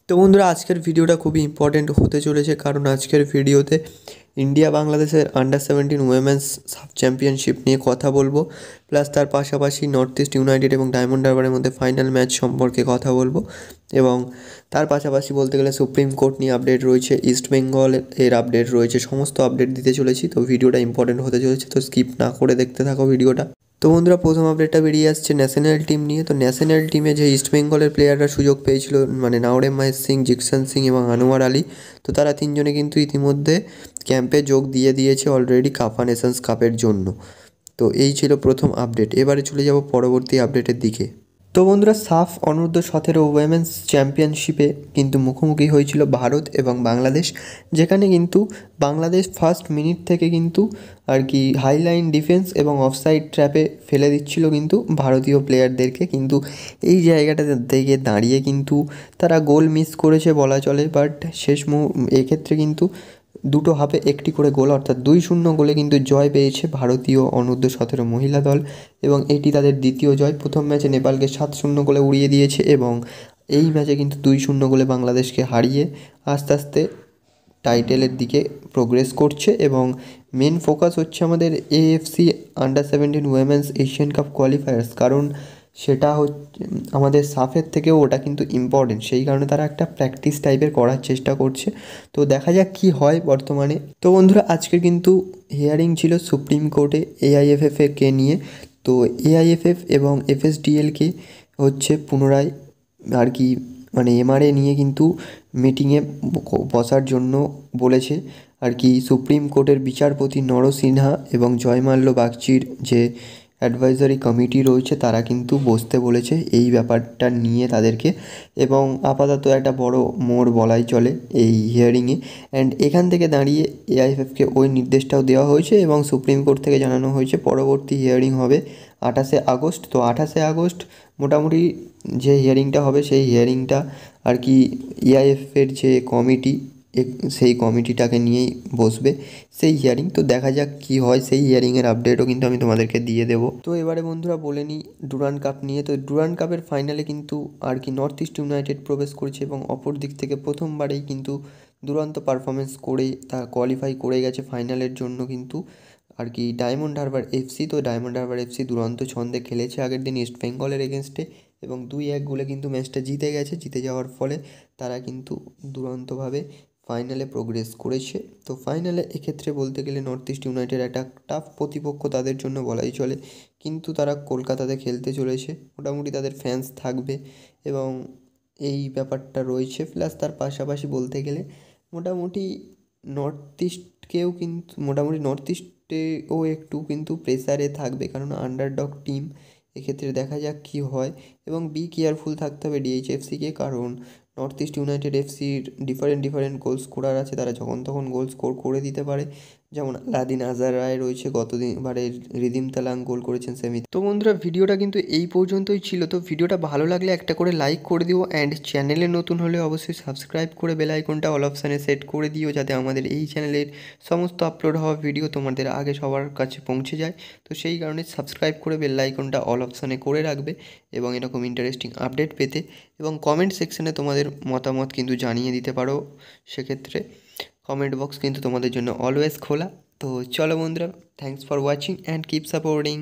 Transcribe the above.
তো বন্ধুরা আজকের ভিডিওটা খুবই ইম্পর্টেন্ট হতে চলেছে, কারণ আজকের ভিডিওতে ইন্ডিয়া বাংলাদেশের আন্ডার 17 উইমেন্স সাব চ্যাম্পিয়নশিপ নিয়ে কথা বলবো। প্লাস তার পাশাপাশি নর্থ ইস্ট ইউনাইটেড এবং ডায়মন্ড হারবারের মধ্যে ফাইনাল ম্যাচ সম্পর্কে কথা বলবো। এবং তার পাশাপাশি বলতে গেলে সুপ্রিম কোর্ট নিয়ে আপডেট রয়েছে, ইস্ট বেঙ্গল এর আপডেট রয়েছে, সমস্ত আপডেট দিতে চলেছি। তো ভিডিওটা ইম্পর্টেন্ট হতে চলেছে, তো স্কিপ না করে দেখতে থাকো ভিডিওটা। তো বন্ধুরা প্রথম আপডেটটা বেরিয়ে আসছে ন্যাশনাল টিম নিয়ে। তো ন্যাশনাল টিমে যে ইস্ট বেঙ্গলের প্লেয়াররা সুযোগ পেয়েছিল, মানে নাওরেম মহেশ সিং, জিকসন সিং এবং আনোয়ার আলী, তো তারা তিনজনে কিন্তু ইতিমধ্যে ক্যাম্পে যোগ দিয়ে দিয়েছে অলরেডি কাফা নেশনস কাপের জন্য। তো এই ছিল প্রথম আপডেট। এবারে চলে যাব পরবর্তী আপডেটের দিকে। তো বন্ধুরা সাফ অনূর্ধ্ব 17 উইমেন্স চ্যাম্পিয়নশিপে কিন্তু মুখোমুখি হয়েছিল ভারত এবং বাংলাদেশ, যেখানে কিন্তু বাংলাদেশ ফার্স্ট মিনিট থেকে কিন্তু আর কি হাইলাইন ডিফেন্স এবং অফসাইড ট্র্যাপে ফেলে দিচ্ছিল কিন্তু ভারতীয় প্লেয়ারদেরকে। কিন্তু এই জায়গাটা থেকে দাঁড়িয়ে কিন্তু তারা গোল মিস করেছে বলা চলে, বাট এক্ষেত্রে কিন্তু দুটো হাফে একটি করে গোল, অর্থাৎ 2-0 গোলে কিন্তু জয় পেয়েছে ভারতীয় অনূর্ধ্ব 17 মহিলা দল, এবং এটি তাদের দ্বিতীয় জয়। প্রথম ম্যাচে নেপালকে 7-0 গোলে উড়িয়ে দিয়েছে, এবং এই ম্যাচে কিন্তু 2-0 গোলে বাংলাদেশকে হারিয়ে আস্তে আস্তে টাইটেলের দিকে প্রোগ্রেস করছে। এবং মেন ফোকাস হচ্ছে আমাদের AFC under 17 women's Asian cup qualifiers, কারণ সেটা হচ্ছে আমাদের সাফের থেকেও ওটা কিন্তু ইম্পর্টেন্ট, সেই কারণে তারা একটা প্র্যাকটিস টাইপের করার চেষ্টা করছে। তো দেখা যাক কি হয় বর্তমানে। তো বন্ধুরা আজকে কিন্তু হিয়ারিং ছিল সুপ্রিম কোর্টে এআইএফএফকে নিয়ে। তো এআইএফএফ এবং এফএসডিএলকে হচ্ছে পুনরায় আর কি মানে এমআরএ নিয়ে কিন্তু মিটিংয়ে বসার জন্য বলেছে আর কি। সুপ্রিম কোর্টের বিচারপতি নরসিনহা এবং জয়মাল্য বাগচির যে অ্যাডভাইজারি কমিটি রয়েছে তারা কিন্তু বসতে বলেছে এই ব্যাপারটা নিয়ে তাদেরকে, এবং আপাতত একটা বড় মোড় বলাই চলে এই হিয়ারিংয়ে। অ্যান্ড এখান থেকে দাঁড়িয়ে এআইএফএফকে ওই নির্দেশটাও দেওয়া হয়েছে, এবং সুপ্রিম কোর্ট থেকে জানানো হয়েছে পরবর্তী হিয়ারিং হবে 28শে আগস্ট। তো 28শে আগস্ট মোটামুটি যে হিয়ারিংটা হবে সেই হিয়ারিংটা আর কি এআইএফের যে কমিটি সেই কমিটিটাকে নিয়েই বসবে সেই হিয়ারিং। তো দেখা যাক কি হয়, সেই হিয়ারিংয়ের আপডেটও কিন্তু আমি তোমাদেরকে দিয়ে দেবো। তো এবারে বন্ধুরা বলে নিই ডুরান্ড কাপ নিয়ে। তো ডুরান্ড কাপের ফাইনালে কিন্তু আর কি নর্থ ইস্ট ইউনাইটেড প্রবেশ করেছে, এবং অপর দিক থেকে প্রথমবারেই কিন্তু দুরন্ত পারফরমেন্স করে তা কোয়ালিফাই করে গেছে ফাইনালের জন্য কিন্তু আর কি ডায়মন্ড হারবার এফসি। তো ডায়মন্ড হারবার এফসি দুরন্ত ছন্দে খেলেছে আগের দিন ইস্ট বেঙ্গলের এগেনস্টে, এবং 2-1 গোলে কিন্তু ম্যাচটা জিতে গেছে। জিতে যাওয়ার ফলে তারা কিন্তু দুরন্তভাবে ফাইনালে প্রোগ্রেস করেছে। তো ফাইনালে এক্ষেত্রে বলতে গেলে নর্থ ইস্ট ইউনাইটেড একটা টাফ প্রতিপক্ষ তাদের জন্য বলাই চলে, কিন্তু তারা কলকাতাতে খেলতে চলেছে, মোটামুটি তাদের ফ্যান্স থাকবে এবং এই ব্যাপারটা রয়েছে। প্লাস তার পাশাপাশি বলতে গেলে মোটামুটি নর্থ ইস্টেও একটু কিন্তু প্রেসারে থাকবে, কারণ আন্ডারডগ টিম। এক্ষেত্রে দেখা যাক কী হয়, এবং বি কেয়ারফুল থাকতে হবে ডিএইচএফসিকে, কারণ নর্থ ইস্ট ইউনাইটেড এফসির ডিফারেন্ট গোল স্কোরার আছে, তারা যখন তখন গোল স্কোর করে দিতে পারে। যেমন আলাদিন আজার রায় রয়েছে, গতবারে রিদিম তালাং গোল করেছেন সেমি। তো বন্ধুরা ভিডিওটা কিন্তু এই পর্যন্তই ছিল। তো ভিডিওটা ভালো লাগলে একটা করে লাইক করে দিও, অ্যান্ড চ্যানেলে নতুন হলে অবশ্যই সাবস্ক্রাইব করে বেল আইকনটা অল অপশানে সেট করে দিও, যাতে আমাদের এই চ্যানেলের সমস্ত আপলোড হওয়া ভিডিও তোমাদের আগে সবার কাছে পৌঁছে যায়। তো সেই কারণে সাবস্ক্রাইব করে বেল আইকনটা অল অপশানে করে রাখবে, এবং এরকম ইন্টারেস্টিং আপডেট পেতে, এবং কমেন্ট সেকশানে তোমাদের মতামত কিন্তু জানিয়ে দিতে পারো। সেক্ষেত্রে কমেন্ট বক্স কিন্তু তোমাদের জন্য অলওয়েজ খোলা। তো চলো বন্ধুরা, thanks for watching and keep supporting.